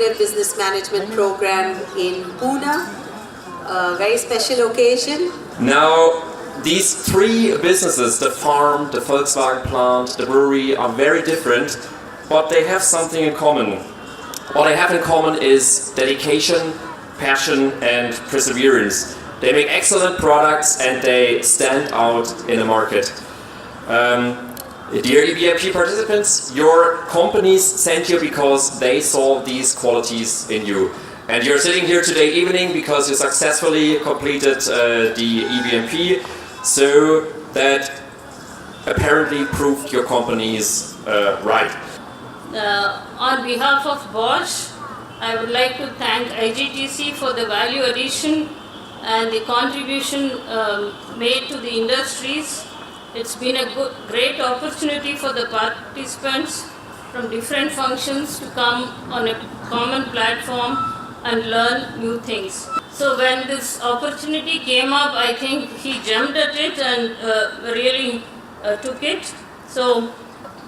Integrated Business Management Program in Pune. A very special occasion. Now, these three businesses, the farm, the Volkswagen plant, the brewery, are very different, but they have something in common. What they have in common is dedication, passion, and perseverance. They make excellent products and they stand out in the market. Dear EBMP participants, your companies sent you because they saw these qualities in you. And you're sitting here today evening because you successfully completed the EBMP, so that apparently proved your companies right. On behalf of Bosch, I would like to thank IGTC for the value addition and the contribution made to the industries. It's been a great opportunity for the participants from different functions to come on a common platform and learn new things. So when this opportunity came up, I think he jumped at it and really took it. So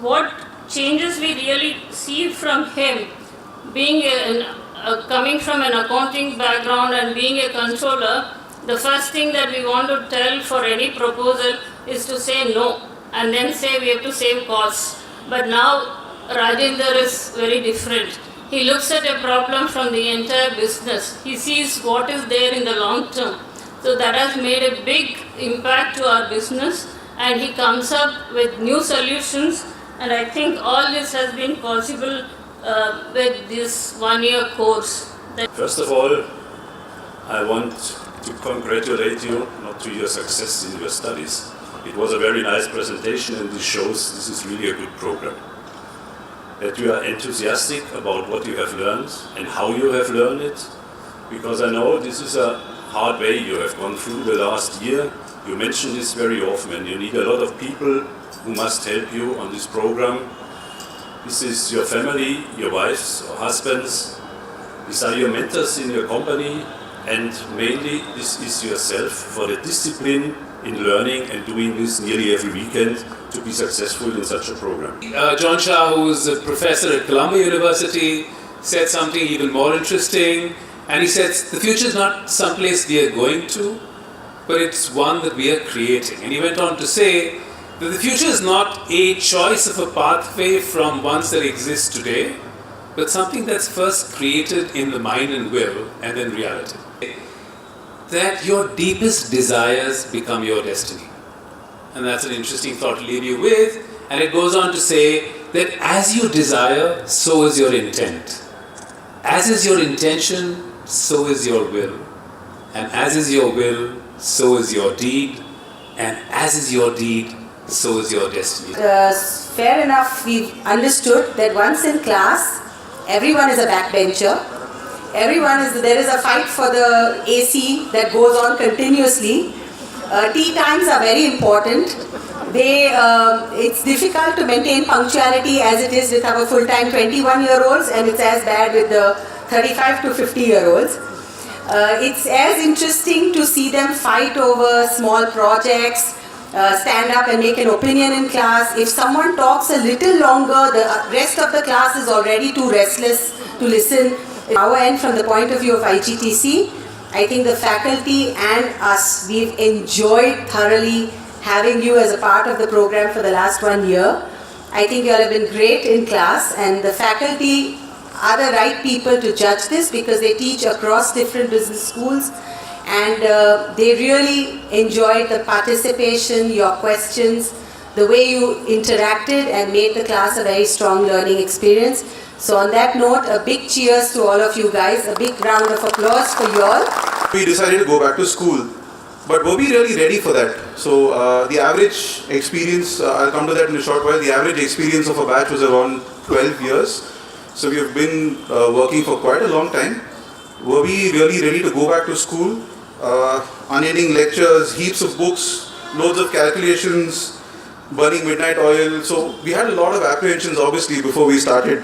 what changes we really see from him, being coming from an accounting background and being a controller, the first thing that we want to tell for any proposal is to say no, and then say we have to save costs. But now Rajendra is very different. He looks at a problem from the entire business. He sees what is there in the long term. So that has made a big impact to our business, and he comes up with new solutions, and I think all this has been possible with this one-year course. First of all, I want to congratulate you not to your success in your studies. It was a very nice presentation, and this shows this is really a good program. That you are enthusiastic about what you have learned and how you have learned it, because I know this is a hard way you have gone through the last year. You mention this very often, and you need a lot of people who must help you on this program. This is your family, your wives or husbands. These are your mentors in your company, and mainly this is yourself for the discipline in learning and doing this nearly every weekend to be successful in such a program. John Shah, who's a professor at Columbia University, said something even more interesting, and he says the future is not someplace we are going to, but it's one that we are creating. And he went on to say that the future is not a choice of a pathway from ones that exist today, but something that's first created in the mind and will, and then reality. That your deepest desires become your destiny. And that's an interesting thought to leave you with. And it goes on to say that as you desire, so is your intent. As is your intention, so is your will. And as is your will, so is your deed. And as is your deed, so is your destiny. Fair enough, we've understood that once in class, everyone is a backbencher. There is a fight for the AC that goes on continuously. Tea times are very important. It's difficult to maintain punctuality as it is with our full-time 21-year-olds, and it's as bad with the 35 to 50-year-olds. It's as interesting to see them fight over small projects, stand up and make an opinion in class. If someone talks a little longer, the rest of the class is already too restless to listen. Our end, from the point of view of IGTC, I think the faculty and us, we've enjoyed thoroughly having you as a part of the program for the last 1 year. I think you all have been great in class, and the faculty are the right people to judge this because they teach across different business schools, and they really enjoyed the participation, your questions, the way you interacted and made the class a very strong learning experience. So on that note, a big cheers to all of you guys, a big round of applause for you all. We decided to go back to school, but were we really ready for that? So the average experience, I'll come to that in a short while, the average experience of a batch was around 12 years. So we have been working for quite a long time. Were we really ready to go back to school? Unending lectures, heaps of books, loads of calculations, burning midnight oil. So we had a lot of apprehensions obviously before we started.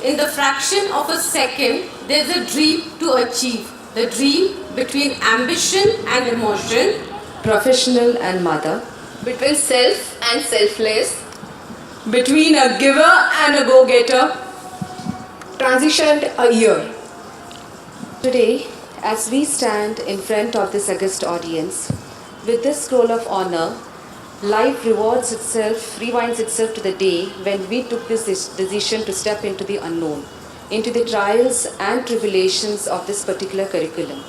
In the fraction of a second, there's a dream to achieve. The dream between ambition and emotion, professional and mother, between self and selfless, between a giver and a go-getter, transitioned a year. Today, as we stand in front of this august audience, with this scroll of honor, life rewinds itself to the day when we took this decision to step into the unknown, into the trials and tribulations of this particular curriculum.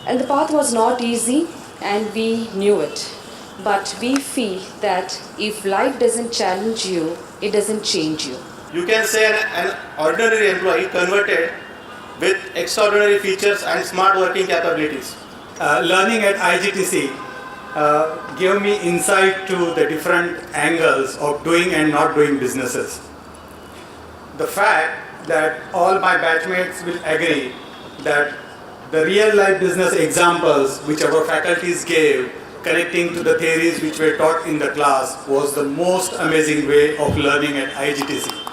And the path was not easy, and we knew it. But we feel that if life doesn't challenge you, it doesn't change you. You can say an ordinary employee converted with extraordinary features and smart working capabilities. Learning at IGTC gave me insight to the different angles of doing and not doing businesses. The fact that all my batchmates will agree that the real life business examples which our faculties gave connecting to the theories which were taught in the class was the most amazing way of learning at IGTC.